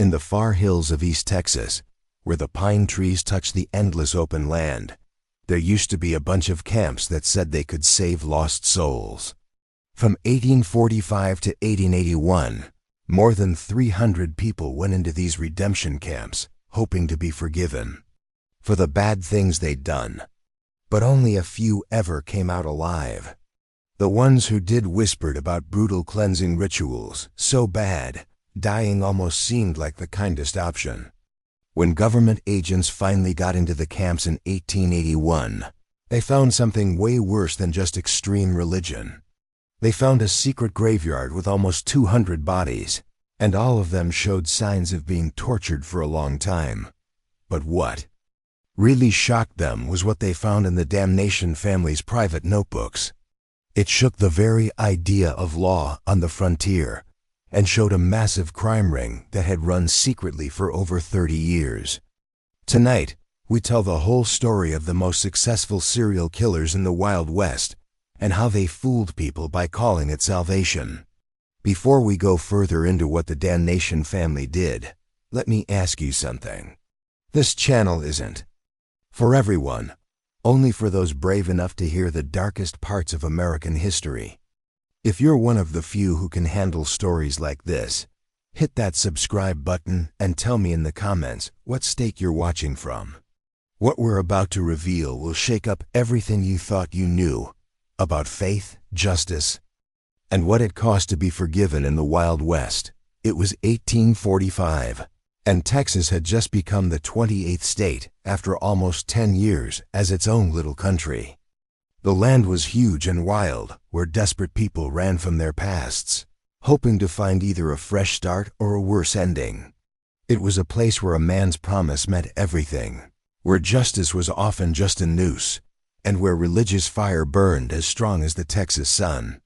In the far hills of East Texas, where the pine trees touch the endless open land, there used to be a bunch of camps that said they could save lost souls. From 1845 to 1881, more than 300 people went into these redemption camps, hoping to be forgiven for the bad things they'd done. But only a few ever came out alive. The ones who did whispered about brutal cleansing rituals, so bad, dying almost seemed like the kindest option. When government agents finally got into the camps in 1881, they found something way worse than just extreme religion. They found a secret graveyard with almost 200 bodies, and all of them showed signs of being tortured for a long time. But what really shocked them was what they found in the Damnation family's private notebooks. It shook the very idea of law on the frontier and showed a massive crime ring that had run secretly for over 30 years. Tonight, we tell the whole story of the most successful serial killers in the Wild West and how they fooled people by calling it salvation. Before we go further into what the Damnation family did, let me ask you something. This channel isn't for everyone, only for those brave enough to hear the darkest parts of American history. If you're one of the few who can handle stories like this, hit that subscribe button and tell me in the comments what state you're watching from. What we're about to reveal will shake up everything you thought you knew about faith, justice, and what it cost to be forgiven in the Wild West. It was 1845, and Texas had just become the 28th state after almost 10 years as its own little country. The land was huge and wild, where desperate people ran from their pasts, hoping to find either a fresh start or a worse ending. It was a place where a man's promise meant everything, where justice was often just a noose, and where religious fire burned as strong as the Texas sun.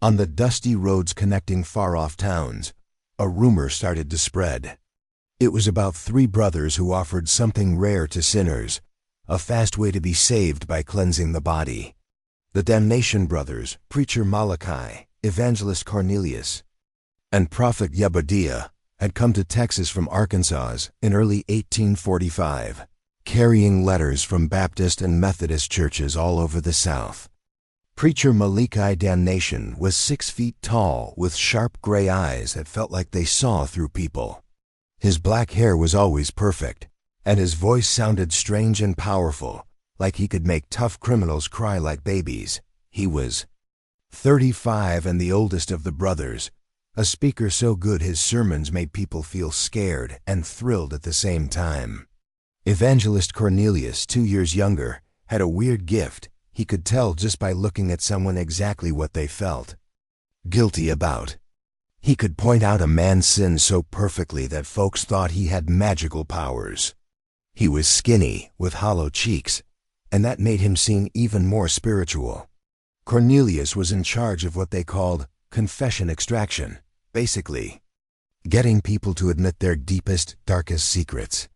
On the dusty roads connecting far-off towns, a rumor started to spread. It was about 3 brothers who offered something rare to sinners, a fast way to be saved by cleansing the body. The Damnation brothers, preacher Malachi, evangelist Cornelius, and prophet Yebediah, had come to Texas from Arkansas in early 1845, carrying letters from Baptist and Methodist churches all over the South. Preacher Malachi Damnation was 6 feet tall with sharp gray eyes that felt like they saw through people. His black hair was always perfect, and his voice sounded strange and powerful, like he could make tough criminals cry like babies. He was 35 and the oldest of the brothers, a speaker so good his sermons made people feel scared and thrilled at the same time. Evangelist Cornelius, 2 years younger, had a weird gift. He could tell just by looking at someone exactly what they felt guilty about. He could point out a man's sin so perfectly that folks thought he had magical powers. He was skinny, with hollow cheeks, and that made him seem even more spiritual. Cornelius was in charge of what they called confession extraction, basically getting people to admit their deepest, darkest secrets.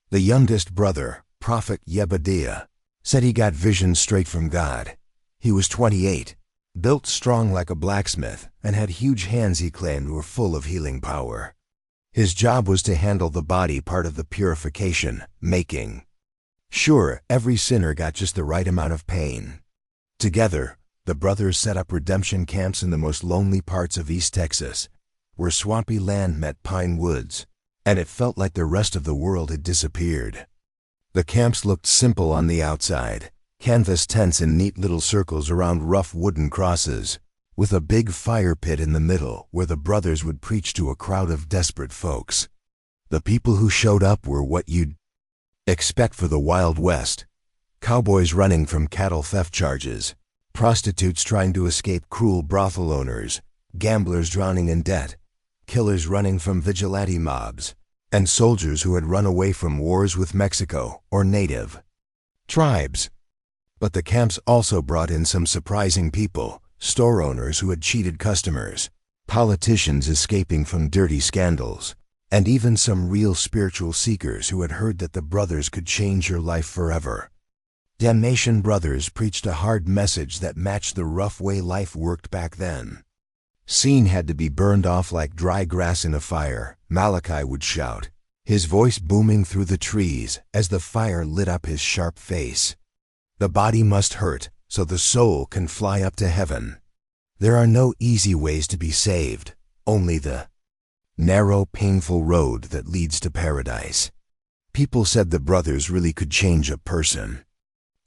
The youngest brother, prophet Yebediah, said he got visions straight from God. He was 28, built strong like a blacksmith, and had huge hands he claimed were full of healing power. His job was to handle the body part of the purification, making sure every sinner got just the right amount of pain. Together, the brothers set up redemption camps in the most lonely parts of East Texas, where swampy land met pine woods, and it felt like the rest of the world had disappeared. The camps looked simple on the outside, canvas tents in neat little circles around rough wooden crosses, with a big fire pit in the middle where the brothers would preach to a crowd of desperate folks. The people who showed up were what you'd expect for the Wild West: cowboys running from cattle theft charges, prostitutes trying to escape cruel brothel owners, gamblers drowning in debt, killers running from vigilante mobs, and soldiers who had run away from wars with Mexico or native tribes. But the camps also brought in some surprising people: store owners who had cheated customers, politicians escaping from dirty scandals, and even some real spiritual seekers who had heard that the brothers could change your life forever. Damnation brothers preached a hard message that matched the rough way life worked back then. Sin had to be burned off like dry grass in a fire, Malachi would shout, his voice booming through the trees as the fire lit up his sharp face. The body must hurt so the soul can fly up to heaven. There are no easy ways to be saved, only the narrow, painful road that leads to paradise. People said the brothers really could change a person.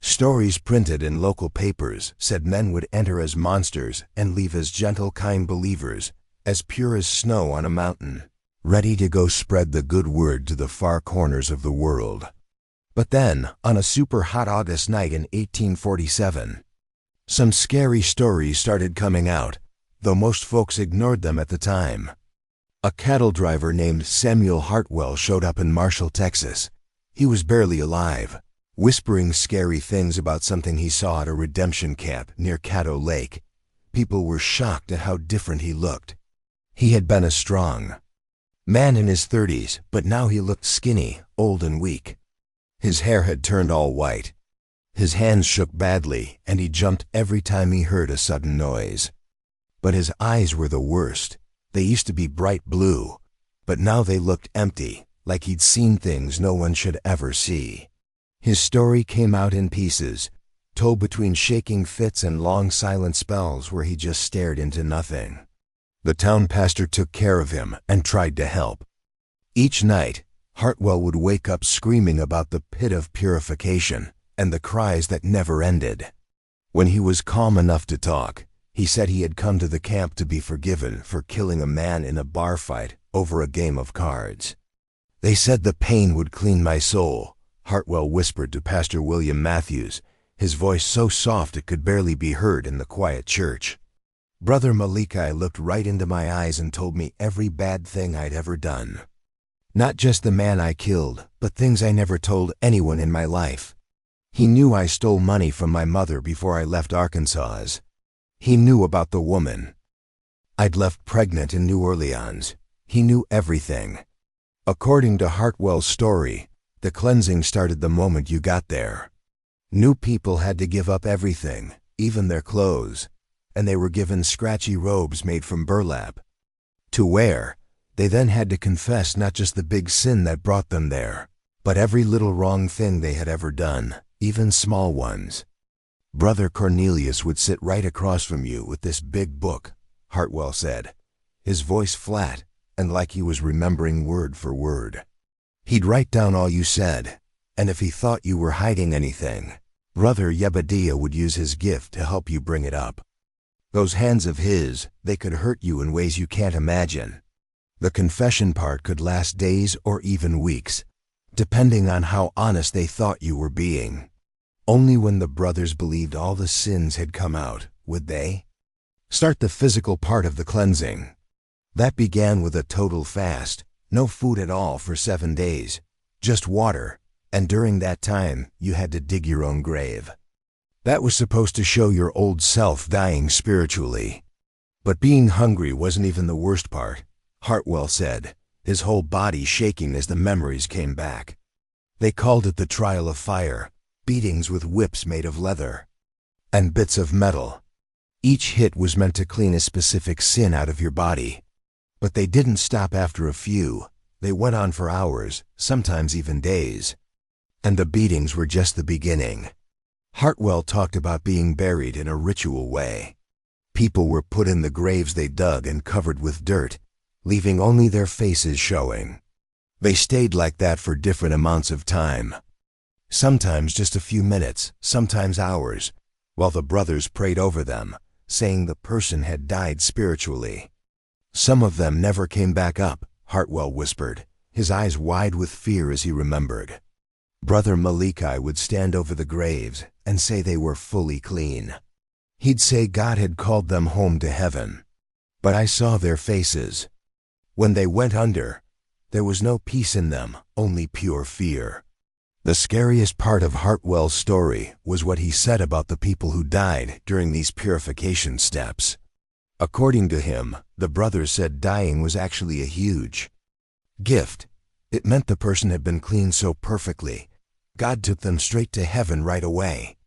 Stories printed in local papers said men would enter as monsters and leave as gentle, kind believers, as pure as snow on a mountain, ready to go spread the good word to the far corners of the world. But then, on a super hot August night in 1847, some scary stories started coming out, though most folks ignored them at the time. A cattle driver named Samuel Hartwell showed up in Marshall, Texas. He was barely alive, whispering scary things about something he saw at a redemption camp near Caddo Lake. People were shocked at how different he looked. He had been a strong man in his 30s, but now he looked skinny, old and weak. His hair had turned all white. His hands shook badly, and he jumped every time he heard a sudden noise. But his eyes were the worst. They used to be bright blue, but now they looked empty, like he'd seen things no one should ever see. His story came out in pieces, told between shaking fits and long silent spells where he just stared into nothing. The town pastor took care of him and tried to help. Each night, Hartwell would wake up screaming about the pit of purification and the cries that never ended. When he was calm enough to talk, he said he had come to the camp to be forgiven for killing a man in a bar fight over a game of cards. They said the pain would clean my soul, Hartwell whispered to Pastor William Matthews, his voice so soft it could barely be heard in the quiet church. Brother Malachi looked right into my eyes and told me every bad thing I'd ever done. Not just the man I killed, but things I never told anyone in my life. He knew I stole money from my mother before I left Arkansas. He knew about the woman I'd left pregnant in New Orleans. He knew everything. According to Hartwell's story, the cleansing started the moment you got there. New people had to give up everything, even their clothes, and they were given scratchy robes made from burlap to wear. They then had to confess not just the big sin that brought them there, but every little wrong thing they had ever done, even small ones. Brother Cornelius would sit right across from you with this big book, Hartwell said, his voice flat and like he was remembering word for word. He'd write down all you said, and if he thought you were hiding anything, Brother Yebediah would use his gift to help you bring it up. Those hands of his, they could hurt you in ways you can't imagine. The confession part could last days or even weeks, depending on how honest they thought you were being. Only when the brothers believed all the sins had come out would they start the physical part of the cleansing. That began with a total fast, no food at all for 7 days, just water, and during that time you had to dig your own grave. That was supposed to show your old self dying spiritually. But being hungry wasn't even the worst part, Hartwell said, his whole body shaking as the memories came back. They called it the trial of fire, beatings with whips made of leather and bits of metal. Each hit was meant to clean a specific sin out of your body. But they didn't stop after a few. They went on for hours, sometimes even days. And the beatings were just the beginning. Hartwell talked about being buried in a ritual way. People were put in the graves they dug and covered with dirt, leaving only their faces showing. They stayed like that for different amounts of time. Sometimes just a few minutes, sometimes hours, while the brothers prayed over them, saying the person had died spiritually. Some of them never came back up, Hartwell whispered, his eyes wide with fear as he remembered. Brother Malachi would stand over the graves and say they were fully clean. He'd say God had called them home to heaven. But I saw their faces. When they went under, there was no peace in them, only pure fear. The scariest part of Hartwell's story was what he said about the people who died during these purification steps. According to him, the brothers said dying was actually a huge gift. It meant the person had been cleaned so perfectly, God took them straight to heaven right away.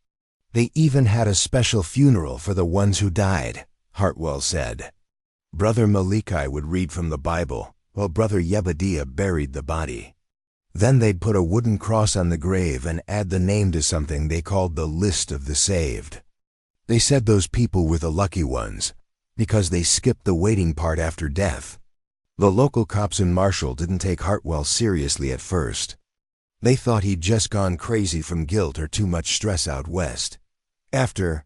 They even had a special funeral for the ones who died, Hartwell said. Brother Malachi would read from the Bible, while Brother Yebediah buried the body. Then they'd put a wooden cross on the grave and add the name to something they called the list of the saved. They said those people were the lucky ones, because they skipped the waiting part after death. The local cops in Marshall didn't take Hartwell seriously at first. They thought he'd just gone crazy from guilt or too much stress out west. After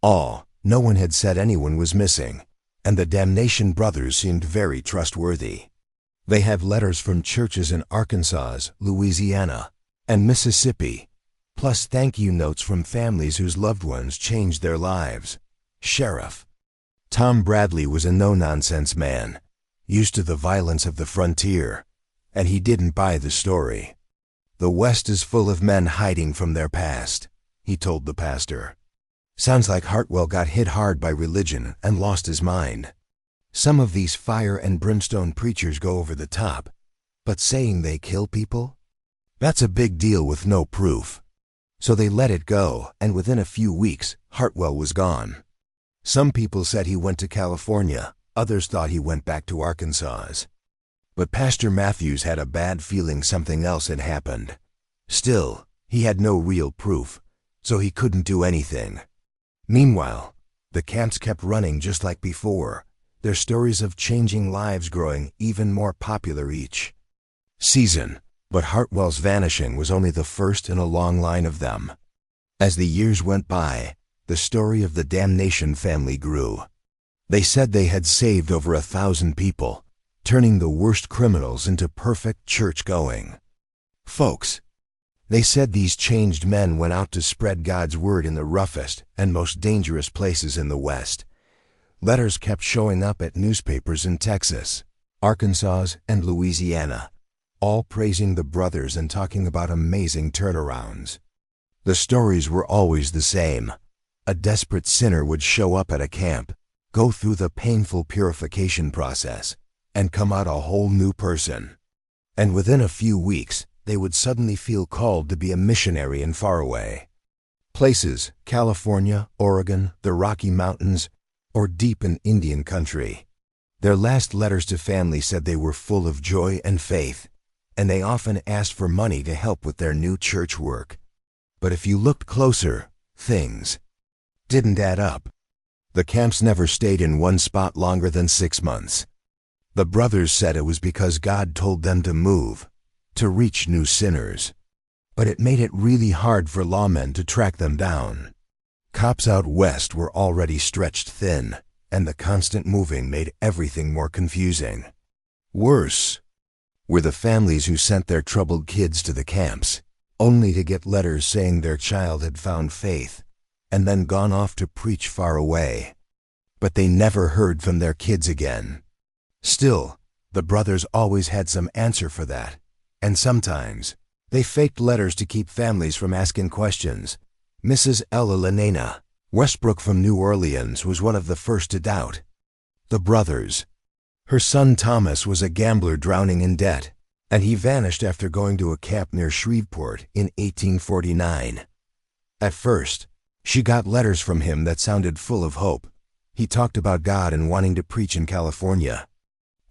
all, no one had said anyone was missing, and the Damnation brothers seemed very trustworthy. They have letters from churches in Arkansas, Louisiana, and Mississippi, plus thank you notes from families whose loved ones changed their lives. Sheriff Tom Bradley was a no-nonsense man, used to the violence of the frontier, and he didn't buy the story. The West is full of men hiding from their past, he told the pastor. Sounds like Hartwell got hit hard by religion and lost his mind. Some of these fire and brimstone preachers go over the top, but saying they kill people? That's a big deal with no proof. So they let it go, and within a few weeks, Hartwell was gone. Some people said he went to California, others thought he went back to Arkansas. But Pastor Matthews had a bad feeling something else had happened. Still, he had no real proof, so he couldn't do anything. Meanwhile, the camps kept running just like before, their stories of changing lives growing even more popular each season. But Hartwell's vanishing was only the first in a long line of them. As the years went by, the story of the Damnation family grew. They said they had saved over 1,000 people, turning the worst criminals into perfect church-going folks. They said these changed men went out to spread God's word in the roughest and most dangerous places in the West. Letters kept showing up at newspapers in Texas, Arkansas, and Louisiana, all praising the brothers and talking about amazing turnarounds. The stories were always the same. A desperate sinner would show up at a camp, go through the painful purification process, and come out a whole new person. And within a few weeks, they would suddenly feel called to be a missionary in faraway places, California, Oregon, the Rocky Mountains, or deep in Indian country. Their last letters to family said they were full of joy and faith, and they often asked for money to help with their new church work. But if you looked closer, things didn't add up. The camps never stayed in one spot longer than 6 months. The brothers said it was because God told them to move, to reach new sinners. But it made it really hard for lawmen to track them down. Cops out west were already stretched thin, and the constant moving made everything more confusing. Worse were the families who sent their troubled kids to the camps, only to get letters saying their child had found faith, and then gone off to preach far away. But they never heard from their kids again. Still, the brothers always had some answer for that, and sometimes they faked letters to keep families from asking questions. Mrs. Ella Lenana Westbrook from New Orleans was one of the first to doubt the brothers. Her son Thomas was a gambler drowning in debt, and he vanished after going to a camp near Shreveport in 1849. At first, she got letters from him that sounded full of hope. He talked about God and wanting to preach in California.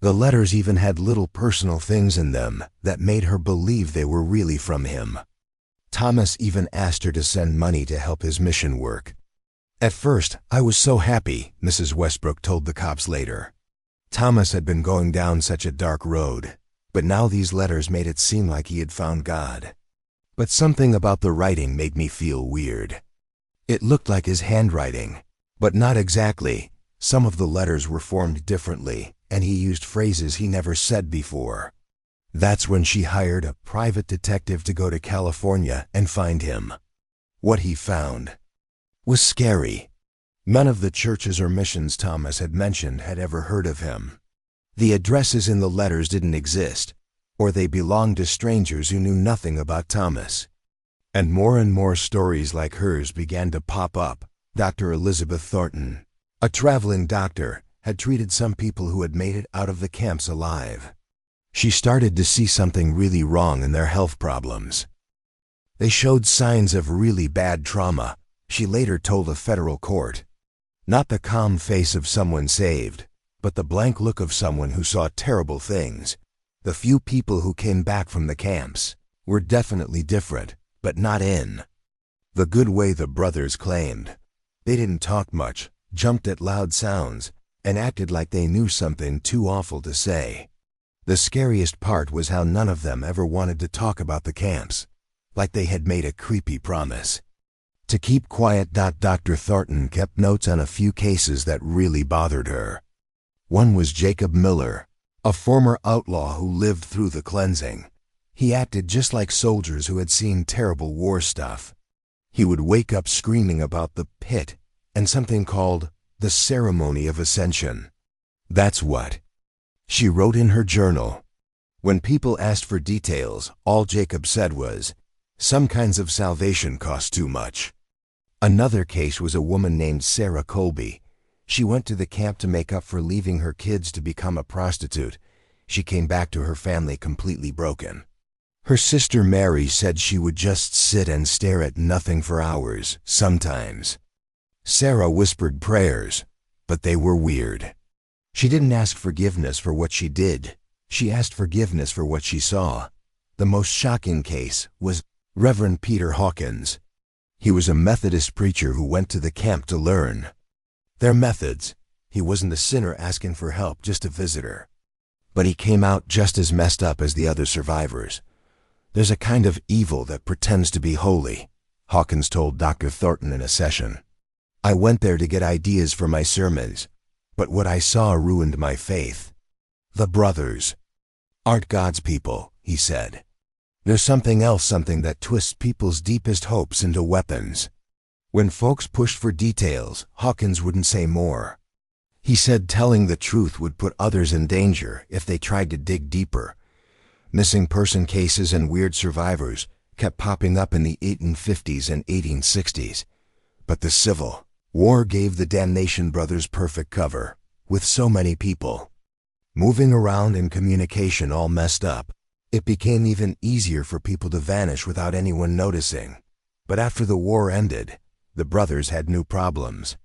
The letters even had little personal things in them that made her believe they were really from him. Thomas even asked her to send money to help his mission work. At first, I was so happy, Mrs. Westbrook told the cops later. Thomas had been going down such a dark road, but now these letters made it seem like he had found God. But something about the writing made me feel weird. It looked like his handwriting, but not exactly. Some of the letters were formed differently, and he used phrases he never said before. That's when she hired a private detective to go to California and find him. What he found was scary. None of the churches or missions Thomas had mentioned had ever heard of him. The addresses in the letters didn't exist, or they belonged to strangers who knew nothing about Thomas. And more stories like hers began to pop up. Dr. Elizabeth Thornton, a traveling doctor, had treated some people who had made it out of the camps alive. She started to see something really wrong in their health problems. They showed signs of really bad trauma, she later told a federal court. Not the calm face of someone saved, but the blank look of someone who saw terrible things. The few people who came back from the camps were definitely different, but not in the good way the brothers claimed. They didn't talk much, jumped at loud sounds, and acted like they knew something too awful to say. The scariest part was how none of them ever wanted to talk about the camps, like they had made a creepy promise to keep quiet. Dr. Thornton kept notes on a few cases that really bothered her. One was Jacob Miller, a former outlaw who lived through the cleansing. He acted just like soldiers who had seen terrible war stuff. He would wake up screaming about the pit and something called the ceremony of ascension. That's what she wrote in her journal. When people asked for details, all Jacob said was, "Some kinds of salvation cost too much." Another case was a woman named Sarah Colby. She went to the camp to make up for leaving her kids to become a prostitute. She came back to her family completely broken. Her sister Mary said she would just sit and stare at nothing for hours, sometimes. Sarah whispered prayers, but they were weird. She didn't ask forgiveness for what she did. She asked forgiveness for what she saw. The most shocking case was Reverend Peter Hawkins. He was a Methodist preacher who went to the camp to learn their methods. He wasn't a sinner asking for help, just a visitor. But he came out just as messed up as the other survivors. "There's a kind of evil that pretends to be holy," Hawkins told Dr. Thornton in a session. "I went there to get ideas for my sermons, but what I saw ruined my faith. The brothers aren't God's people," he said. "There's something else, something that twists people's deepest hopes into weapons." When folks pushed for details, Hawkins wouldn't say more. He said telling the truth would put others in danger if they tried to dig deeper. Missing person cases and weird survivors kept popping up in the 1850s and 1860s. But the Civil War gave the Damnation brothers perfect cover, with so many people moving around and communication all messed up. It became even easier for people to vanish without anyone noticing. But after the war ended, the brothers had new problems.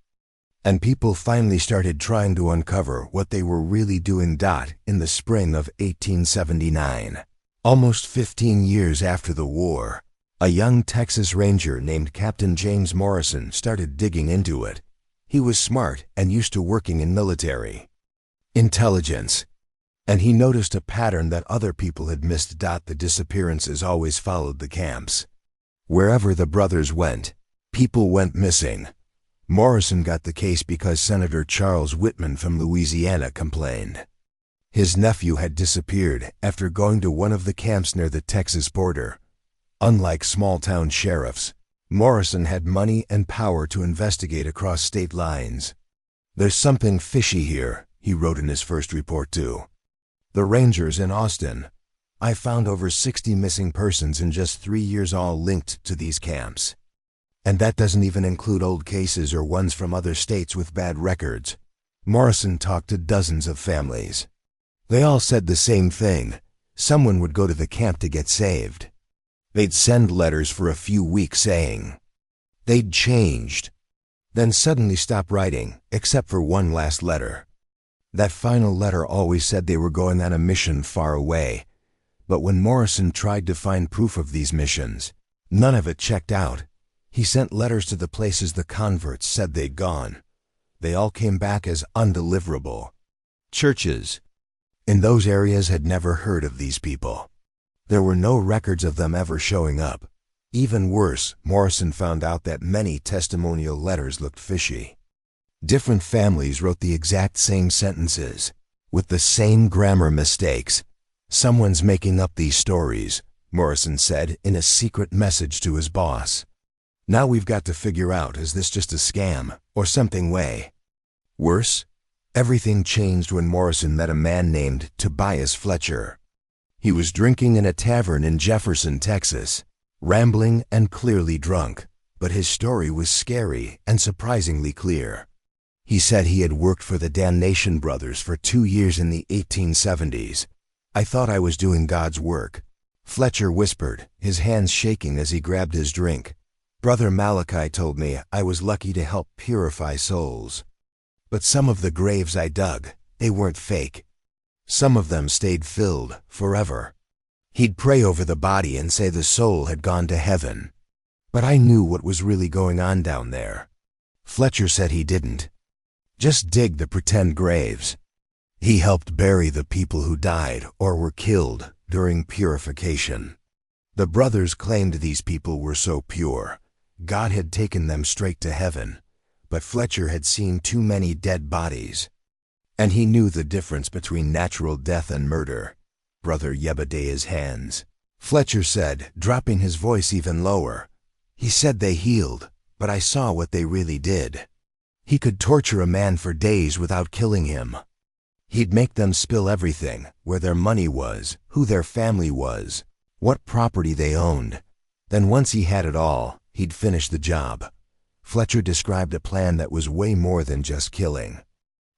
And people finally started trying to uncover what they were really doing. In the spring of 1879, almost 15 years after the war, a young Texas Ranger named Captain James Morrison started digging into it. He was smart and used to working in military intelligence, and he noticed a pattern that other people had missed. The disappearances always followed the camps. Wherever the brothers went, people went missing. Morrison got the case because Senator Charles Whitman from Louisiana complained. His nephew had disappeared after going to one of the camps near the Texas border. Unlike small-town sheriffs, Morrison had money and power to investigate across state lines. "There's something fishy here," he wrote in his first report to the Rangers in Austin. "I found over 60 missing persons in just 3 years, all linked to these camps. And that doesn't even include old cases or ones from other states with bad records." Morrison talked to dozens of families. They all said the same thing. Someone would go to the camp to get saved. They'd send letters for a few weeks saying they'd changed, then suddenly stop writing, except for one last letter. That final letter always said they were going on a mission far away. But when Morrison tried to find proof of these missions, none of it checked out. He sent letters to the places the converts said they'd gone. They all came back as undeliverable. Churches in those areas had never heard of these people. There were no records of them ever showing up. Even worse, Morrison found out that many testimonial letters looked fishy. Different families wrote the exact same sentences, with the same grammar mistakes. "Someone's making up these stories," Morrison said in a secret message to his boss. "Now we've got to figure out, is this just a scam, or something way worse?" Everything changed when Morrison met a man named Tobias Fletcher. He was drinking in a tavern in Jefferson, Texas, rambling and clearly drunk, but his story was scary and surprisingly clear. He said he had worked for the Damnation brothers for 2 years in the 1870s. "I thought I was doing God's work," Fletcher whispered, his hands shaking as he grabbed his drink. "Brother Malachi told me I was lucky to help purify souls. But some of the graves I dug, They weren't fake. Some of them stayed filled forever. He'd pray over the body and say the soul had gone to heaven. But I knew what was really going on down there. Fletcher said he didn't just dig the pretend graves. He helped bury the people who died or were killed during purification. The brothers claimed these people were so pure, God had taken them straight to heaven, but Fletcher had seen too many dead bodies. And he knew the difference between natural death and murder. Brother Yebedeya's hands. Fletcher said, dropping his voice even lower. He said they healed, but I saw what they really did. He could torture a man for days without killing him. He'd make them spill everything, where their money was, who their family was, what property they owned. Then once he had it all, he'd finish the job. Fletcher described a plan that was way more than just killing.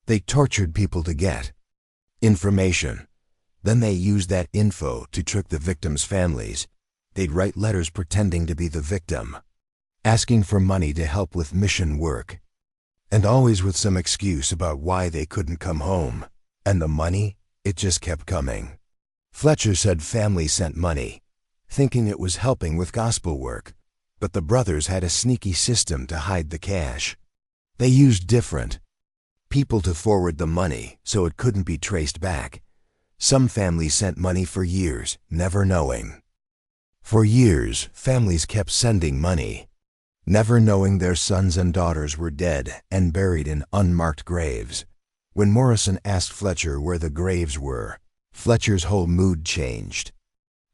They tortured people to get information. Then they used that info to trick the victims' families. They'd write letters pretending to be the victim, asking for money to help with mission work, and always with some excuse about why they couldn't come home. And the money, it just kept coming. Fletcher said families sent money, thinking it was helping with gospel work, but the brothers had a sneaky system to hide the cash. They used different people to forward the money so it couldn't be traced back. Some families sent money for years, never knowing. For years, families kept sending money, never knowing their sons and daughters were dead and buried in unmarked graves. When Morrison asked Fletcher where the graves were, Fletcher's whole mood changed.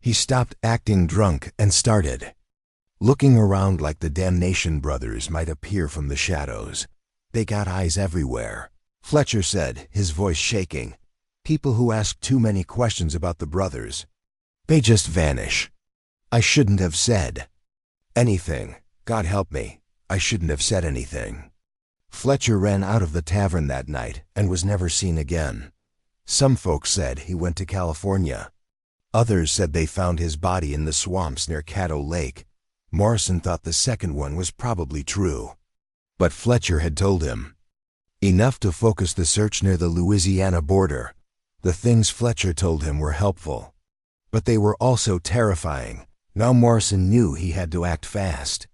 He stopped acting drunk and started looking around like the Damnation brothers might appear from the shadows. They got eyes everywhere. Fletcher said, his voice shaking, people who ask too many questions about the brothers, they just vanish. I shouldn't have said anything. God help me, I shouldn't have said anything. Fletcher ran out of the tavern that night and was never seen again. Some folks said he went to California. Others said they found his body in the swamps near Caddo Lake. Morrison thought the second one was probably true. But Fletcher had told him enough to focus the search near the Louisiana border. The things Fletcher told him were helpful, but they were also terrifying. Now Morrison knew he had to act fast.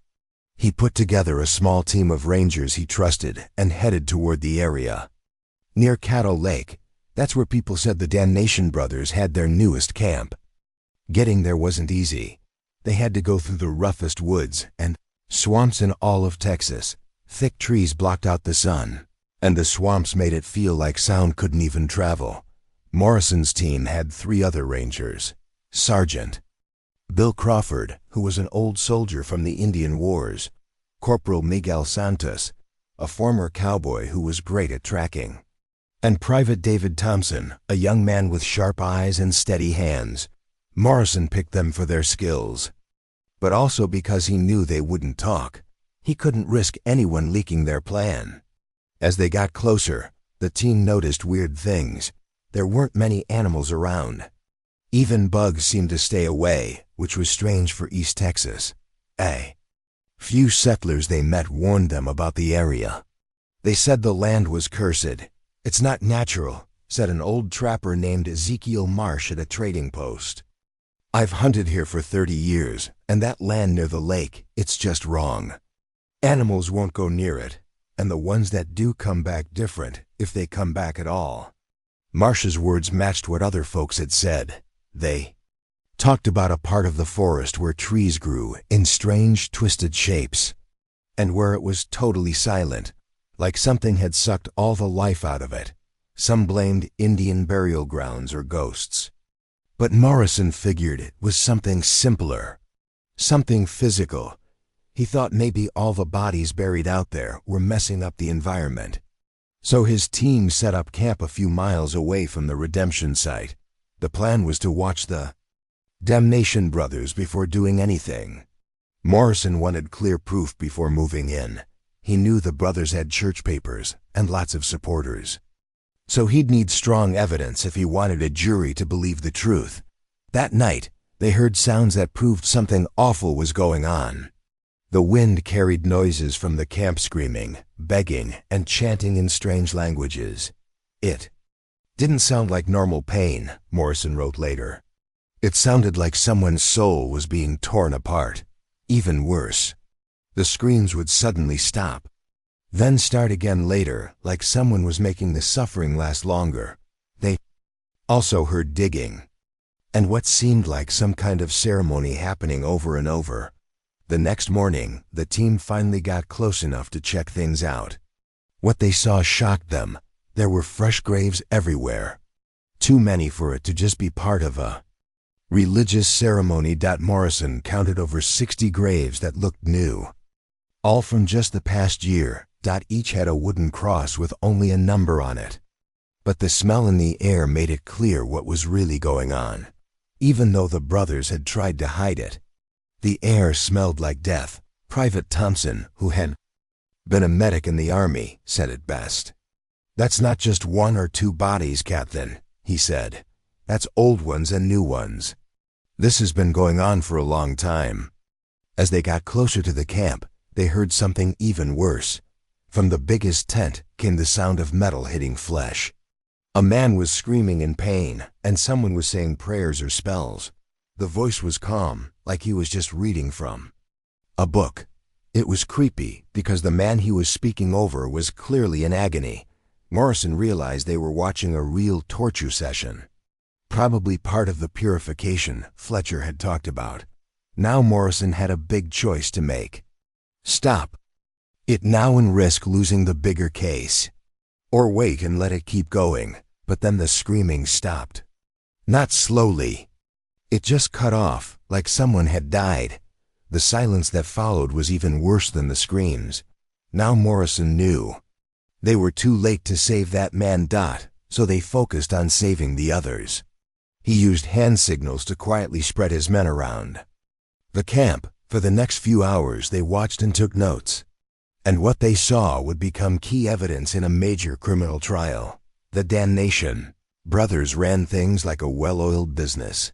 He put together a small team of rangers he trusted and headed toward the area. Near Caddo Lake, that's where people said the Damnation brothers had their newest camp. Getting there wasn't easy. They had to go through the roughest woods and swamps in all of Texas. Thick trees blocked out the sun, and the swamps made it feel like sound couldn't even travel. Morrison's team had 3 other rangers. Sergeant Bill Crawford, who was an old soldier from the Indian Wars. Corporal Miguel Santos, a former cowboy who was great at tracking. And Private David Thompson, a young man with sharp eyes and steady hands. Morrison picked them for their skills, but also because he knew they wouldn't talk. He couldn't risk anyone leaking their plan. As they got closer, the team noticed weird things. There weren't many animals around. Even bugs seemed to stay away, which was strange for East Texas. Few settlers they met warned them about the area. They said the land was cursed. It's not natural, said an old trapper named Ezekiel Marsh at a trading post. I've hunted here for 30 years, and that land near the lake, it's just wrong. Animals won't go near it, and the ones that do come back different, if they come back at all. Marsh's words matched what other folks had said. They talked about a part of the forest where trees grew in strange, twisted shapes, and where it was totally silent, like something had sucked all the life out of it. Some blamed Indian burial grounds or ghosts. But Morrison figured it was something simpler, something physical. He thought maybe all the bodies buried out there were messing up the environment. So his team set up camp a few miles away from the redemption site. The plan was to watch the Damnation brothers before doing anything. Morrison wanted clear proof before moving in. He knew the brothers had church papers and lots of supporters. So he'd need strong evidence if he wanted a jury to believe the truth. That night, they heard sounds that proved something awful was going on. The wind carried noises from the camp, screaming, begging, and chanting in strange languages. It Didn't sound like normal pain, Morrison wrote later. It sounded like someone's soul was being torn apart. Even worse, the screams would suddenly stop, then start again later, like someone was making the suffering last longer. They also heard digging, and what seemed like some kind of ceremony happening over and over. The next morning, the team finally got close enough to check things out. What they saw shocked them. There were fresh graves everywhere. Too many for it to just be part of a religious ceremony. Morrison counted over 60 graves that looked new, all from just the past year. Each had a wooden cross with only a number on it. But the smell in the air made it clear what was really going on. Even though the brothers had tried to hide it, the air smelled like death. Private Thompson, who had been a medic in the army, said it best. "That's not just one or two bodies, Captain," he said. "That's old ones and new ones. This has been going on for a long time." As they got closer to the camp, they heard something even worse. From the biggest tent came the sound of metal hitting flesh. A man was screaming in pain, and someone was saying prayers or spells. The voice was calm, like he was just reading from a book. It was creepy because the man he was speaking over was clearly in agony. Morrison realized they were watching a real torture session, probably part of the purification Fletcher had talked about. Now Morrison had a big choice to make. Stop it now and risk losing the bigger case, or wait and let it keep going. But then the screaming stopped. Not slowly. It just cut off, like someone had died. The silence that followed was even worse than the screams. Now Morrison knew they were too late to save that man. So they focused on saving the others. He used hand signals to quietly spread his men around the camp. For the next few hours they watched and took notes. And what they saw would become key evidence in a major criminal trial. The Damnation brothers ran things like a well-oiled business.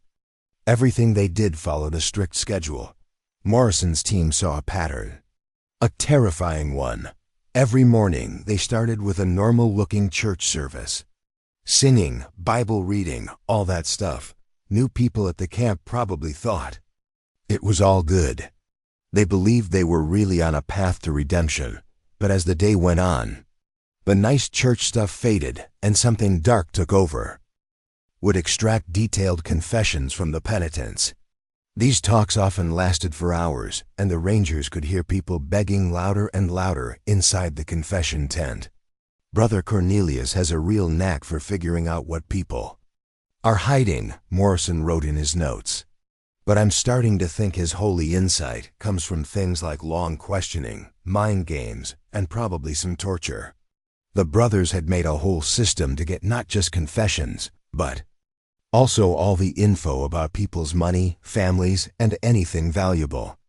Everything they did followed a strict schedule. Morrison's team saw a pattern, a terrifying one. Every morning they started with a normal-looking church service. Singing, Bible reading, all that stuff. New people at the camp probably thought it was all good. They believed they were really on a path to redemption. But as the day went on, the nice church stuff faded and something dark took over. Would extract detailed confessions from the penitents. These talks often lasted for hours, and the rangers could hear people begging louder and louder inside the confession tent. Brother Cornelius has a real knack for figuring out what people are hiding, Morrison wrote in his notes. But I'm starting to think his holy insight comes from things like long questioning, mind games, and probably some torture. The brothers had made a whole system to get not just confessions, but also all the info about people's money, families, and anything valuable.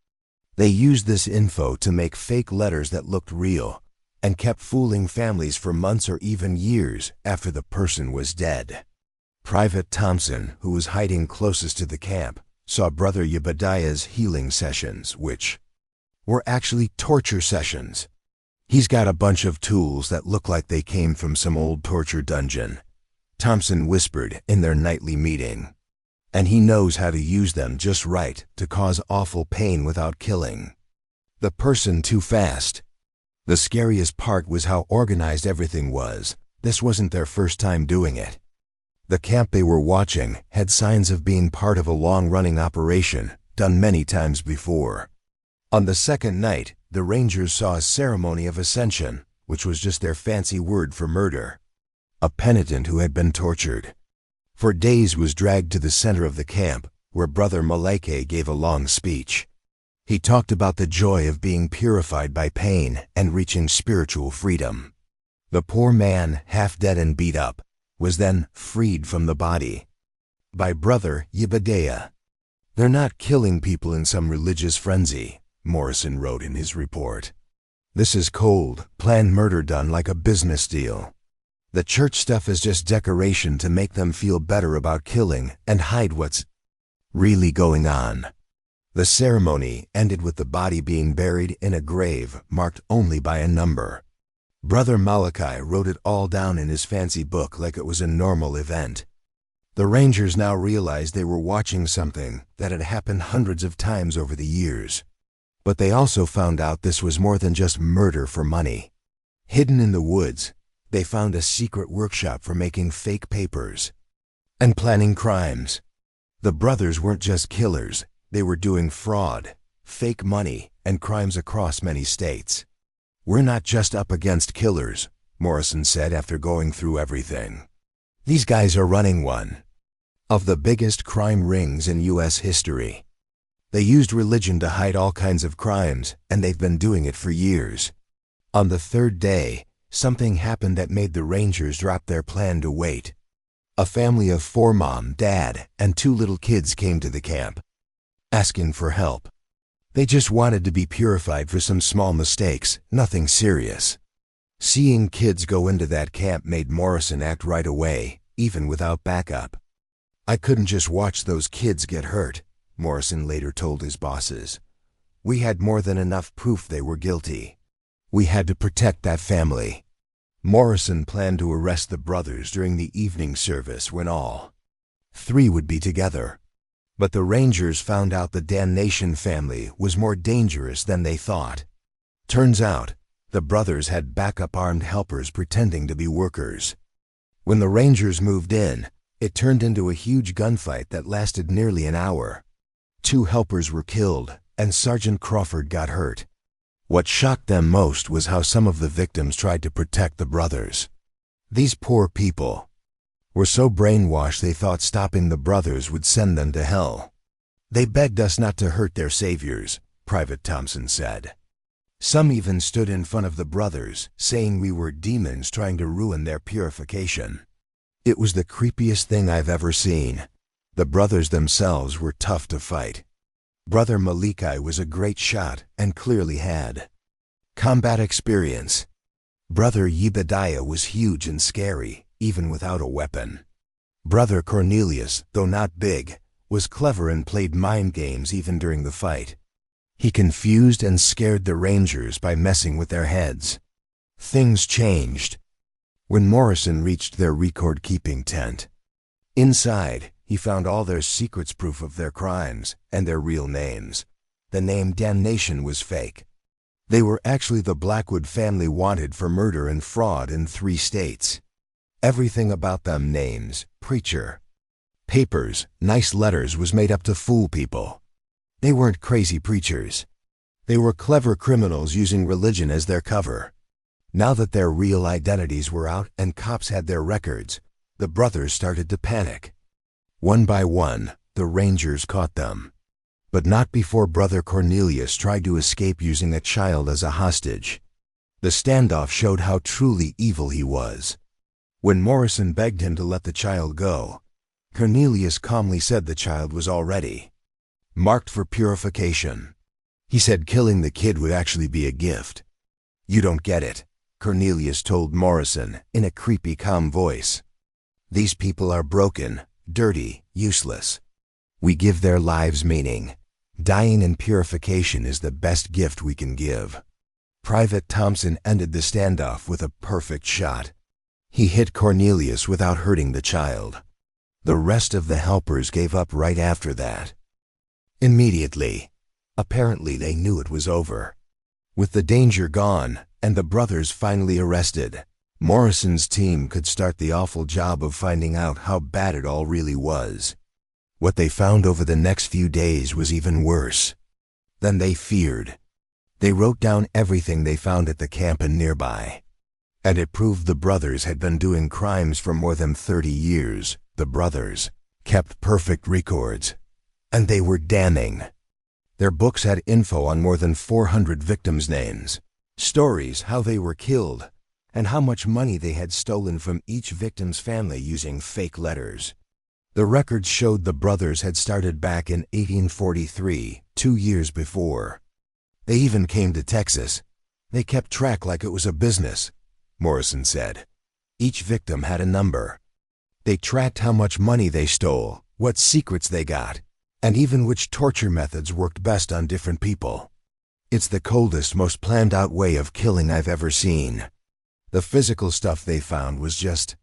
They used this info to make fake letters that looked real, and kept fooling families for months or even years after the person was dead. Private Thompson, who was hiding closest to the camp, saw Brother Yebediah's healing sessions, which were actually torture sessions. He's got a bunch of tools that look like they came from some old torture dungeon, Thompson whispered in their nightly meeting. And he knows how to use them just right to cause awful pain without killing the person too fast. The scariest part was how organized everything was. This wasn't their first time doing it. The camp they were watching had signs of being part of a long-running operation done many times before. On the second night, the rangers saw a ceremony of ascension, which was just their fancy word for murder. A penitent who had been tortured for days was dragged to the center of the camp, where Brother Macabre gave a long speech. He talked about the joy of being purified by pain and reaching spiritual freedom. The poor man, half dead and beat up, was then freed from the body by Brother Yebediah. They're not killing people in some religious frenzy, Morrison wrote in his report. This is cold, planned murder done like a business deal. The church stuff is just decoration to make them feel better about killing and hide what's really going on. The ceremony ended with the body being buried in a grave marked only by a number. Brother Malachi wrote it all down in his fancy book like it was a normal event. The Rangers now realized they were watching something that had happened hundreds of times over the years. But they also found out this was more than just murder for money. Hidden in the woods, they found a secret workshop for making fake papers and planning crimes. The brothers weren't just killers, they were doing fraud, fake money, and crimes across many states. "We're not just up against killers," Morrison said after going through everything. "These guys are running one of the biggest crime rings in U.S. history. They used religion to hide all kinds of crimes, and they've been doing it for years." On the third day, something happened that made the Rangers drop their plan to wait. A family of 4 mom, dad, and 2 little kids came to the camp, asking for help. They just wanted to be purified for some small mistakes, nothing serious. Seeing kids go into that camp made Morrison act right away, even without backup. "I couldn't just watch those kids get hurt," Morrison later told his bosses. "We had more than enough proof they were guilty. We had to protect that family." Morrison planned to arrest the brothers during the evening service when all 3 would be together. But the Rangers found out the Damnation family was more dangerous than they thought. Turns out, the brothers had backup armed helpers pretending to be workers. When the Rangers moved in, it turned into a huge gunfight that lasted nearly an hour. 2 helpers were killed, and Sergeant Crawford got hurt. What shocked them most was how some of the victims tried to protect the brothers. These poor people were so brainwashed they thought stopping the brothers would send them to hell. "They begged us not to hurt their saviors," Private Thompson said. "Some even stood in front of the brothers, saying we were demons trying to ruin their purification. It was the creepiest thing I've ever seen." The brothers themselves were tough to fight. Brother Malachi was a great shot and clearly had combat experience. Brother Yebediah was huge and scary, even without a weapon. Brother Cornelius, though not big, was clever and played mind games even during the fight. He confused and scared the Rangers by messing with their heads. Things changed when Morrison reached their record-keeping tent. Inside, he found all their secrets, proof of their crimes, and their real names. The name Damnation was fake. They were actually the Blackwood family wanted for murder and fraud in 3 states. Everything about them, names, preacher, papers, nice letters, was made up to fool people. They weren't crazy preachers. They were clever criminals using religion as their cover. Now that their real identities were out and cops had their records, the brothers started to panic. One by one, the Rangers caught them. But not before Brother Cornelius tried to escape using a child as a hostage. The standoff showed how truly evil he was. When Morrison begged him to let the child go, Cornelius calmly said the child was already marked for purification. He said killing the kid would actually be a gift. "You don't get it," Cornelius told Morrison in a creepy, calm voice. "These people are broken, dirty, useless. We give their lives meaning. Dying in purification is the best gift we can give." Private Thompson ended the standoff with a perfect shot. He hit Cornelius without hurting the child. The rest of the helpers gave up right after that. Immediately. Apparently they knew it was over. With the danger gone, and the brothers finally arrested, Morrison's team could start the awful job of finding out how bad it all really was. What they found over the next few days was even worse than they feared. They wrote down everything they found at the camp and nearby, and it proved the brothers had been doing crimes for more than 30 years. The brothers kept perfect records, and they were damning. Their books had info on more than 400 victims' names, stories how they were killed, and how much money they had stolen from each victim's family using fake letters. The records showed the brothers had started back in 1843, 2 years before. They even came to Texas. They kept track like it was a business, Morrison said. Each victim had a number. They tracked how much money they stole, what secrets they got, and even which torture methods worked best on different people. "It's the coldest, most planned out way of killing I've ever seen," The physical stuff they found was just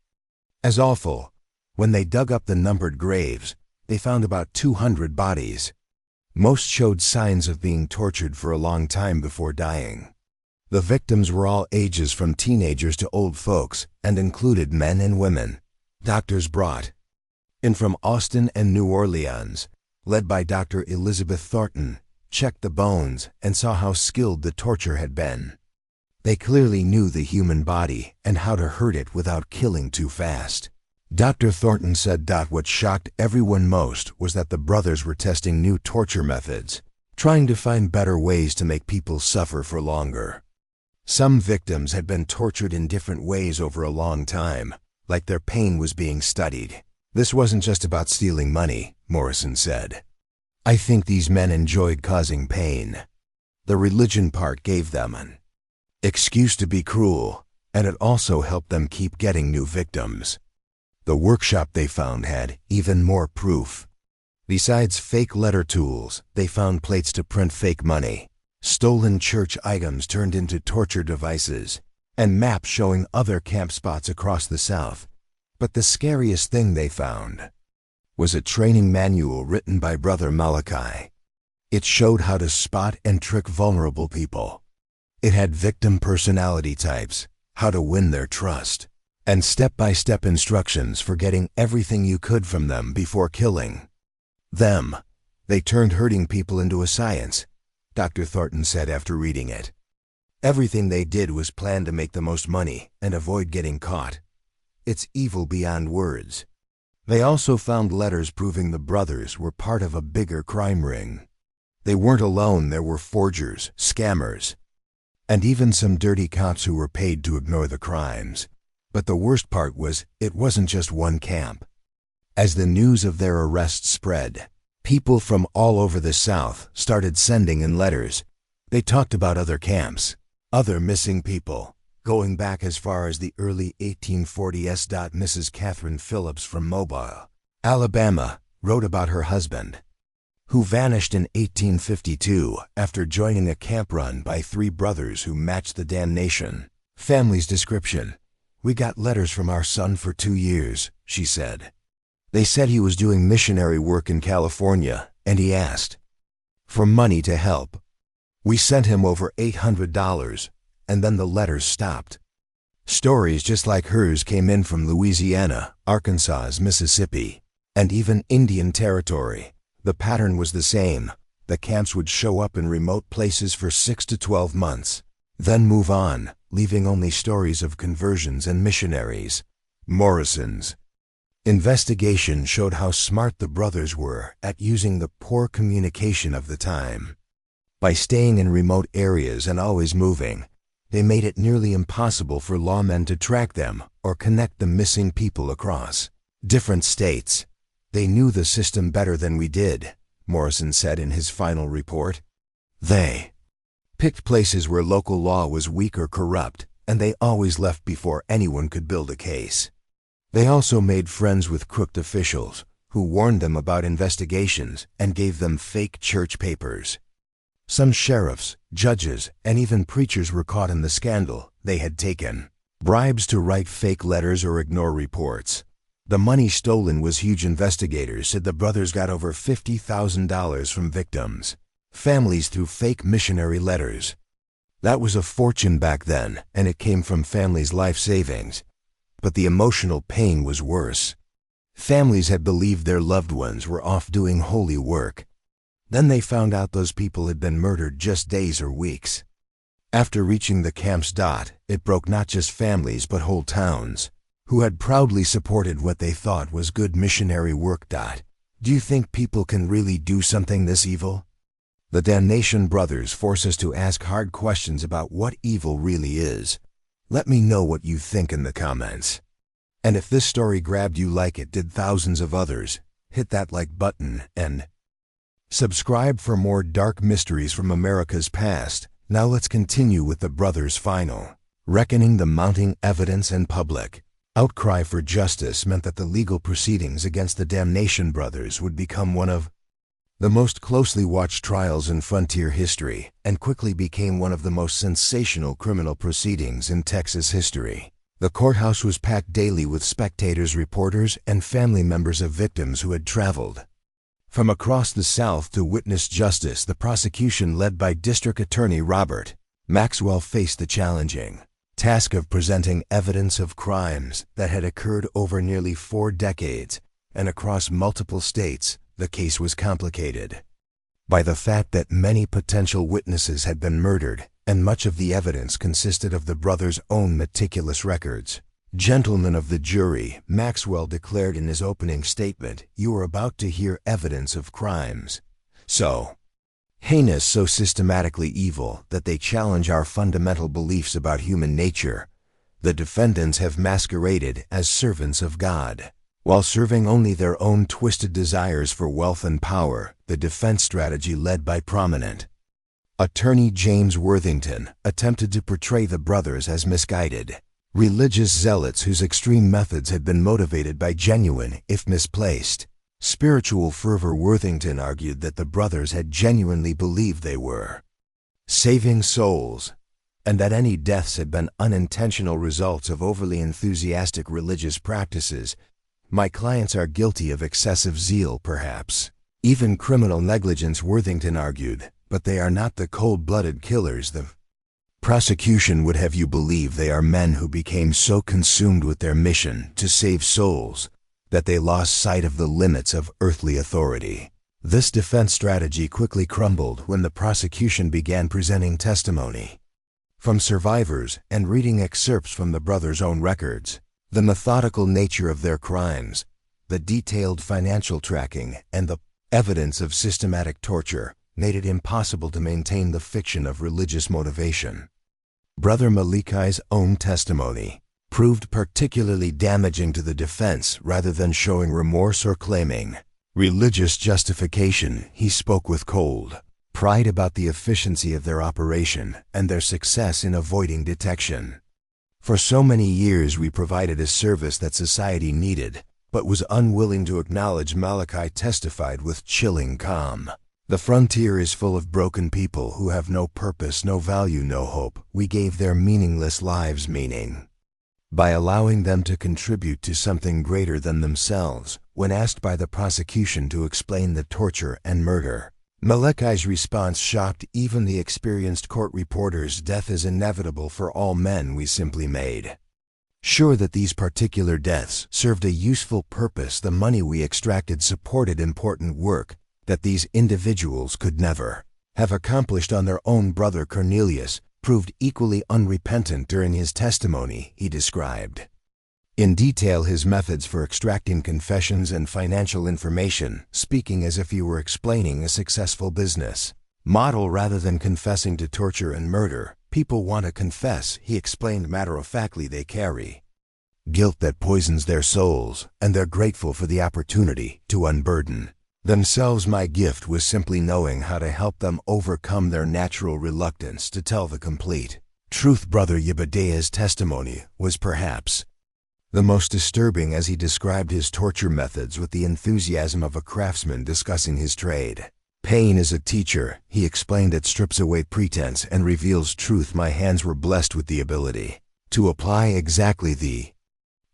as awful. When they dug up the numbered graves, they found about 200 bodies. Most showed signs of being tortured for a long time before dying. The victims were all ages from teenagers to old folks and included men and women. Doctors brought in from Austin and New Orleans, led by Dr. Elizabeth Thornton, checked the bones and saw how skilled the torture had been. They clearly knew the human body and how to hurt it without killing too fast. Dr. Thornton said what shocked everyone most was that the brothers were testing new torture methods, trying to find better ways to make people suffer for longer. Some victims had been tortured in different ways over a long time, like their pain was being studied. This wasn't just about stealing money, Morrison said. I think these men enjoyed causing pain. The religion part gave them an excuse to be cruel, and it also helped them keep getting new victims. The workshop they found had even more proof. Besides fake letter tools, they found plates to print fake money, stolen church items turned into torture devices, and maps showing other camp spots across the South. But the scariest thing they found was a training manual written by Brother Malachi. It showed how to spot and trick vulnerable people. It had victim personality types, how to win their trust, and step-by-step instructions for getting everything you could from them before killing them. They turned hurting people into a science, Dr. Thornton said after reading it. Everything they did was planned to make the most money and avoid getting caught. It's evil beyond words. They also found letters proving the brothers were part of a bigger crime ring. They weren't alone. There were forgers, scammers, and even some dirty cops who were paid to ignore the crimes. But the worst part was, it wasn't just one camp. As the news of their arrests spread, people from all over the South started sending in letters. They talked about other camps, other missing people, going back as far as the early 1840s. Mrs. Catherine Phillips from Mobile, Alabama, wrote about her husband, who vanished in 1852 after joining a camp run by 3 brothers who matched the Damnation family's description. We got letters from our son for 2 years, she said. They said he was doing missionary work in California, and he asked for money to help. We sent him over $800, and then the letters stopped. Stories just like hers came in from Louisiana, Arkansas, Mississippi, and even Indian Territory. The pattern was the same. The camps would show up in remote places for 6 to 12 months, then move on, leaving only stories of conversions and missionaries. Morrison's investigation showed how smart the brothers were at using the poor communication of the time. By staying in remote areas and always moving, they made it nearly impossible for lawmen to track them or connect the missing people across different states. They knew the system better than we did, Morrison said in his final report. They picked places where local law was weak or corrupt, and they always left before anyone could build a case. They also made friends with crooked officials who warned them about investigations and gave them fake church papers. Some sheriffs, judges, and even preachers were caught in the scandal. They had taken bribes to write fake letters or ignore reports. The money stolen was huge. Investigators said the brothers got over $50,000 from victims' families through fake missionary letters. That was a fortune back then, and it came from families' life savings. But the emotional pain was worse. Families had believed their loved ones were off doing holy work. Then they found out those people had been murdered just days or weeks after reaching the camps. It broke not just families but whole towns who had proudly supported what they thought was good missionary work. Do you think people can really do something this evil? The Damnation brothers force us to ask hard questions about what evil really is. Let me know what you think in the comments. And if this story grabbed you like it did thousands of others, hit that like button and subscribe for more dark mysteries from America's past. Now let's continue with the brothers' final reckoning. The mounting evidence and public outcry for justice meant that the legal proceedings against the Damnation brothers would become one of the most closely watched trials in frontier history, and quickly became one of the most sensational criminal proceedings in Texas history. The courthouse was packed daily with spectators, reporters, and family members of victims who had traveled from across the South to witness justice. The prosecution, led by District Attorney Robert Maxwell, faced the challenging task of presenting evidence of crimes that had occurred over nearly 4 decades and across multiple states. The case was complicated by the fact that many potential witnesses had been murdered, and much of the evidence consisted of the brothers' own meticulous records. "Gentlemen of the jury," Maxwell declared in his opening statement, "you are about to hear evidence of crimes so heinous, so systematically evil, that they challenge our fundamental beliefs about human nature. The defendants have masqueraded as servants of God, while serving only their own twisted desires for wealth and power." The defense strategy, led by prominent attorney James Worthington, attempted to portray the brothers as misguided religious zealots whose extreme methods had been motivated by genuine, if misplaced, spiritual fervor. Worthington argued that the brothers had genuinely believed they were saving souls, and that any deaths had been unintentional results of overly enthusiastic religious practices. "My clients are guilty of excessive zeal, perhaps even criminal negligence," Worthington argued, "but they are not the cold-blooded killers the prosecution would have you believe. They are men who became so consumed with their mission to save souls that they lost sight of the limits of earthly authority." This defense strategy quickly crumbled when the prosecution began presenting testimony from survivors and reading excerpts from the brothers' own records. The methodical nature of their crimes, the detailed financial tracking, and the evidence of systematic torture made it impossible to maintain the fiction of religious motivation. Brother Malikai's own testimony proved particularly damaging to the defense. Rather than showing remorse or claiming religious justification, he spoke with cold pride about the efficiency of their operation and their success in avoiding detection. "For so many years we provided a service that society needed, but was unwilling to acknowledge," Malachi testified with chilling calm. "The frontier is full of broken people who have no purpose, no value, no hope. We gave their meaningless lives meaning by allowing them to contribute to something greater than themselves." When asked by the prosecution to explain the torture and murder, Malekai's response shocked even the experienced court reporters. "Death is inevitable for all men. We simply made sure that these particular deaths served a useful purpose. The money we extracted supported important work that these individuals could never have accomplished on their own." Brother Cornelius proved equally unrepentant. During his testimony, he described in detail his methods for extracting confessions and financial information, speaking as if he were explaining a successful business model rather than confessing to torture and murder. "People want to confess," he explained matter-of-factly. "They carry guilt that poisons their souls, and they're grateful for the opportunity to unburden themselves. My gift was simply knowing how to help them overcome their natural reluctance to tell the complete truth." Brother Yebedea's testimony was perhaps the most disturbing, as he described his torture methods with the enthusiasm of a craftsman discussing his trade. "Pain is a teacher," he explained. "It strips away pretense and reveals truth. My hands were blessed with the ability to apply exactly the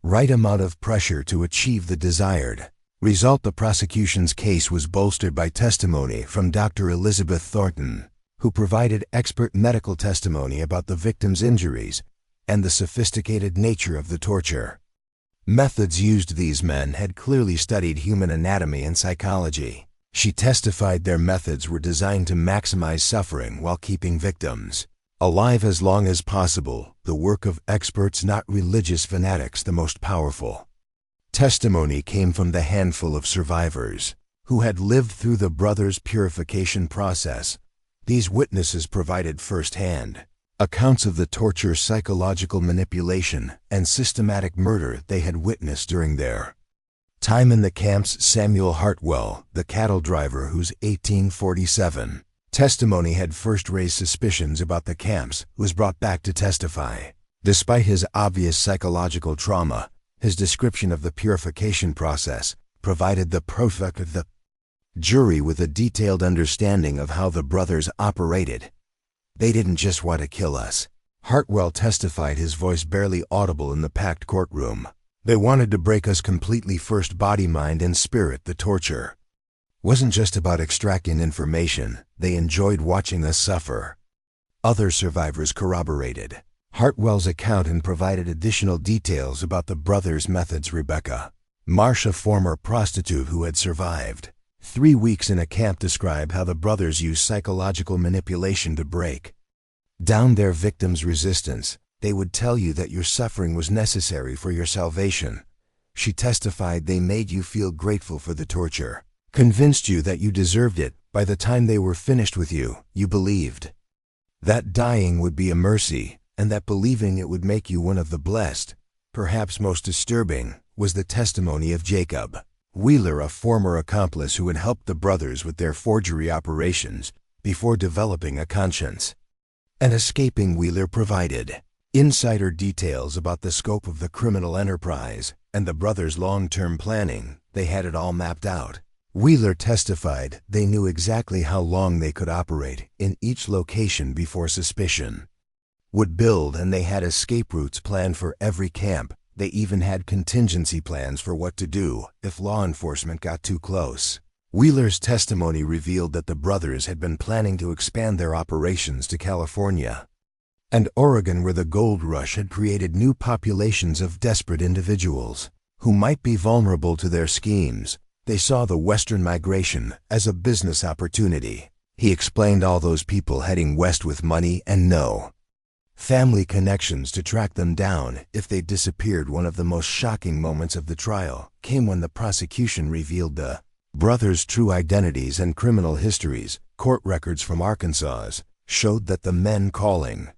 right amount of pressure to achieve the desired result." The prosecution's case was bolstered by testimony from Dr. Elizabeth Thornton, who provided expert medical testimony about the victim's injuries and the sophisticated nature of the torture methods used. These men had clearly studied human anatomy and psychology. She testified their methods were designed to maximize suffering while keeping victims alive as long as possible, the work of experts, not religious fanatics. The most powerful testimony came from the handful of survivors who had lived through the brothers' purification process. These witnesses provided first-hand accounts of the torture, psychological manipulation, and systematic murder they had witnessed during their time in the camps. Samuel Hartwell, the cattle driver whose 1847 testimony had first raised suspicions about the camps, was brought back to testify. Despite his obvious psychological trauma, his description of the purification process provided the perfect jury with a detailed understanding of how the brothers operated. They didn't just want to kill us. Hartwell testified, his voice barely audible in the packed courtroom. They wanted to break us completely, first body, mind, and spirit. The torture wasn't just about extracting information. They enjoyed watching us suffer. Other survivors corroborated Hartwell's account and provided additional details about the brothers' methods. Rebecca Marsh, a former prostitute who had survived 3 weeks in a camp, described how the brothers used psychological manipulation to break down their victims' resistance. They would tell you that your suffering was necessary for your salvation. She testified they made you feel grateful for the torture, convinced you that you deserved it. By the time they were finished with you, you believed that dying would be a mercy, and that believing it would make you one of the blessed. Perhaps most disturbing was the testimony of Jacob Wheeler, a former accomplice who had helped the brothers with their forgery operations before developing a conscience and escaping. Wheeler provided insider details about the scope of the criminal enterprise and the brothers' long-term planning. They had it all mapped out. Wheeler testified they knew exactly how long they could operate in each location before suspicion would build, and they had escape routes planned for every camp. They even had contingency plans for what to do if law enforcement got too close. Wheeler's testimony revealed that the brothers had been planning to expand their operations to California and Oregon, where the gold rush had created new populations of desperate individuals who might be vulnerable to their schemes. They saw the Western migration as a business opportunity. He explained all those people heading west with money and no family connections to track them down if they disappeared. One of the most shocking moments of the trial came when the prosecution revealed the brothers' true identities and criminal histories. Court records from Arkansas showed that the men calling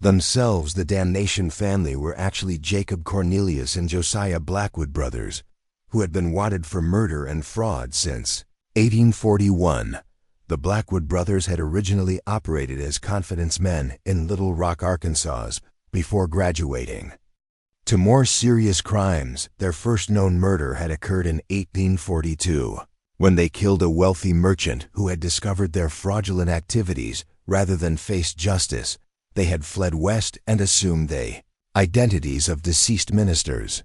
themselves the Damnation family were actually Jacob Cornelius and Josiah Blackwood brothers, who had been wanted for murder and fraud since 1841. The Blackwood brothers had originally operated as confidence men in Little Rock, Arkansas, before graduating to more serious crimes. Their first known murder had occurred in 1842, when they killed a wealthy merchant who had discovered their fraudulent activities. Rather than face justice, they had fled west and assumed the identities of deceased ministers,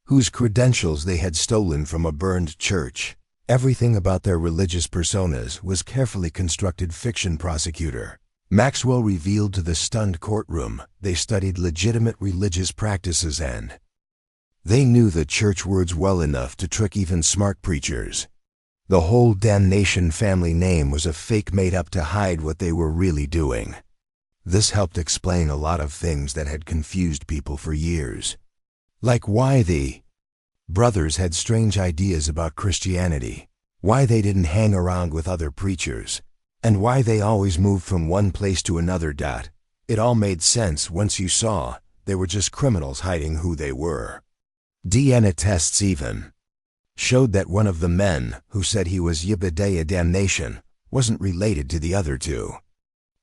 whose credentials they had stolen from a burned church. Everything about their religious personas was carefully constructed fiction. Prosecutor Maxwell revealed to the stunned courtroom they studied legitimate religious practices and they knew the church words well enough to trick even smart preachers. The whole Damnation family name was a fake made up to hide what they were really doing. This helped explain a lot of things that had confused people for years, like why the brothers had strange ideas about Christianity, why they didn't hang around with other preachers, and why they always moved from one place to another. It all made sense once you saw they were just criminals hiding who they were. DNA tests even showed that one of the men who said he was Yebediah Damnation wasn't related to the other two.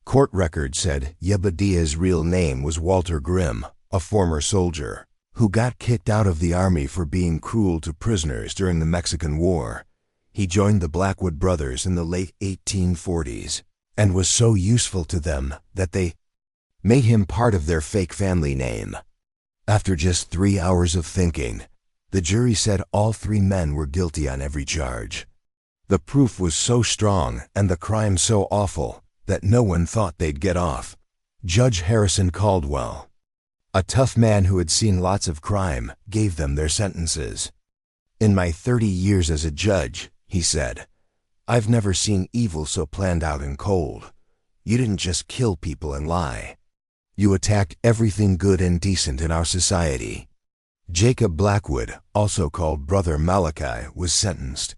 Court records said Yebediah's real name was Walter Grimm, a former soldier who got kicked out of the army for being cruel to prisoners during the Mexican War. He joined the Blackwood brothers in the late 1840s and was so useful to them that they made him part of their fake family name. After just 3 hours of thinking, the jury said all 3 men were guilty on every charge. The proof was so strong and the crime so awful that no one thought they'd get off. Judge Harrison Caldwell, a tough man who had seen lots of crime, gave them their sentences. "In my 30 years as a judge," he said, "I've never seen evil so planned out and cold. You didn't just kill people and lie. You attacked everything good and decent in our society." Jacob Blackwood, also called Brother Malachi, was sentenced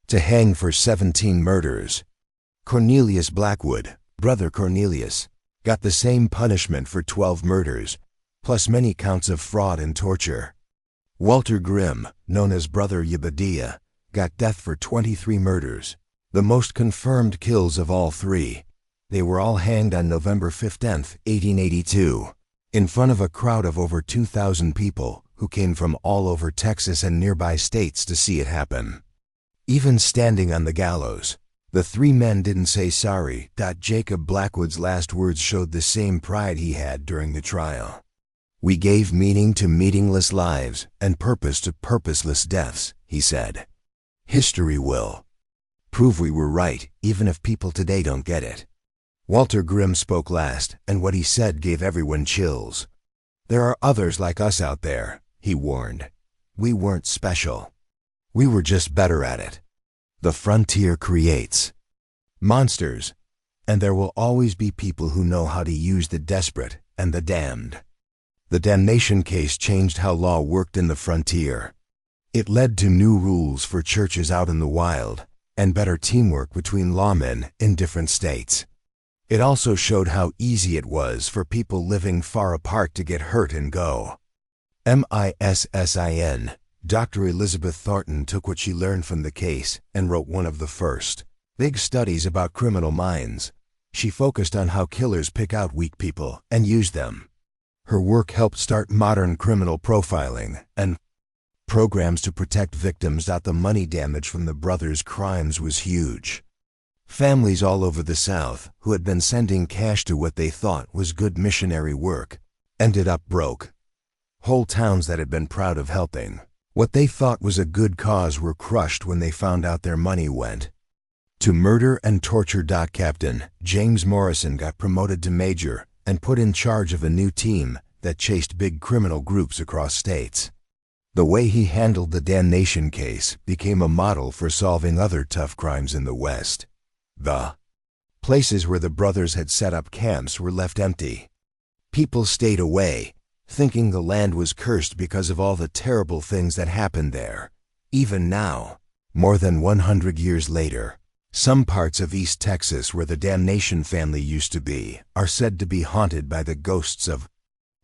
to hang for 17 murders. Cornelius Blackwood, Brother Cornelius, got the same punishment for 12 murders, plus many counts of fraud and torture. Walter Grimm, known as Brother Yebediah, got death for 23 murders, the most confirmed kills of all 3. They were all hanged on November 15, 1882, in front of a crowd of over 2,000 people who came from all over Texas and nearby states to see it happen. Even standing on the gallows, the three men didn't say sorry. Jacob Blackwood's last words showed the same pride he had during the trial. "We gave meaning to meaningless lives and purpose to purposeless deaths," he said. "History will prove we were right, even if people today don't get it." Walter Grimm spoke last, and what he said gave everyone chills. "There are others like us out there," he warned. "We weren't special. We were just better at it. The frontier creates monsters, and there will always be people who know how to use the desperate and the damned." The Damnation case changed how law worked in the frontier. It led to new rules for churches out in the wild, and better teamwork between lawmen in different states. It also showed how easy it was for people living far apart to get hurt and go. MISSIN. Dr. Elizabeth Thornton took what she learned from the case and wrote one of the first big studies about criminal minds. She focused on how killers pick out weak people and use them. Her work helped start modern criminal profiling and programs to protect victims. The money damage from the brothers' crimes was huge. Families all over the South, who had been sending cash to what they thought was good missionary work, ended up broke. Whole towns that had been proud of helping what they thought was a good cause were crushed when they found out their money went to murder and torture. Captain James Morrison got promoted to major and put in charge of a new team that chased big criminal groups across states. The way he handled the Damnation case became a model for solving other tough crimes in the West. The places where the brothers had set up camps were left empty. People stayed away, thinking the land was cursed because of all the terrible things that happened there. Even now, more than 100 years later, some parts of East Texas where the Damnation family used to be are said to be haunted by the ghosts of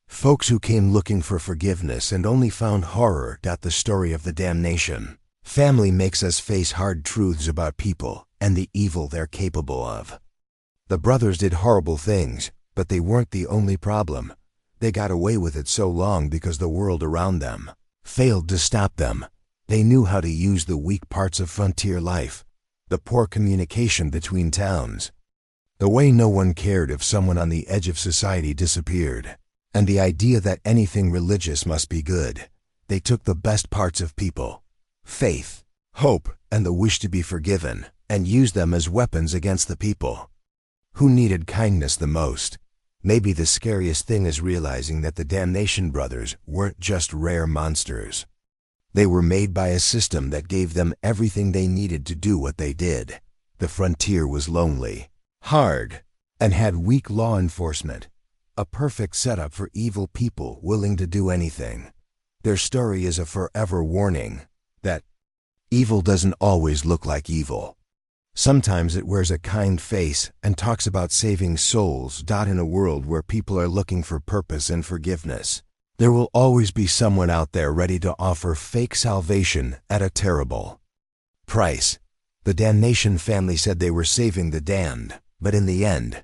folks who came looking for forgiveness and only found horror. The story of the Damnation family makes us face hard truths about people and the evil they're capable of. The brothers did horrible things, but they weren't the only problem. They got away with it so long because the world around them failed to stop them. They knew how to use the weak parts of frontier life, the poor communication between towns, the way no one cared if someone on the edge of society disappeared, and the idea that anything religious must be good. They took the best parts of people, faith, hope, and the wish to be forgiven, and used them as weapons against the people who needed kindness the most. Maybe the scariest thing is realizing that the Damnation brothers weren't just rare monsters. They were made by a system that gave them everything they needed to do what they did. The frontier was lonely, hard, and had weak law enforcement. A perfect setup for evil people willing to do anything. Their story is a forever warning that evil doesn't always look like evil. Sometimes it wears a kind face and talks about saving souls. In a world where people are looking for purpose and forgiveness, there will always be someone out there ready to offer fake salvation at a terrible price. The Damnation family said they were saving the damned, but in the end,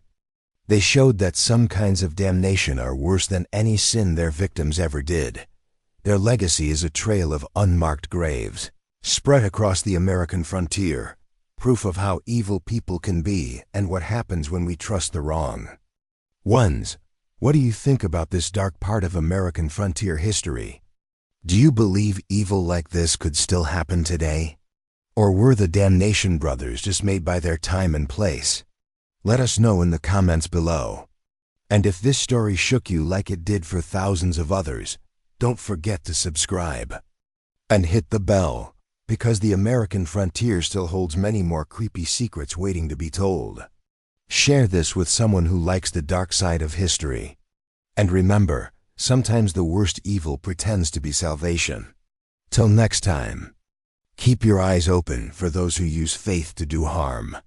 they showed that some kinds of damnation are worse than any sin their victims ever did. Their legacy is a trail of unmarked graves spread across the American frontier, proof of how evil people can be and what happens when we trust the wrong ones. What do you think about this dark part of American frontier history? Do you believe evil like this could still happen today? Or were the Damnation brothers just made by their time and place? Let us know in the comments below. And if this story shook you like it did for thousands of others, don't forget to subscribe and hit the bell, because the American frontier still holds many more creepy secrets waiting to be told. Share this with someone who likes the dark side of history. And remember, sometimes the worst evil pretends to be salvation. Till next time, keep your eyes open for those who use faith to do harm.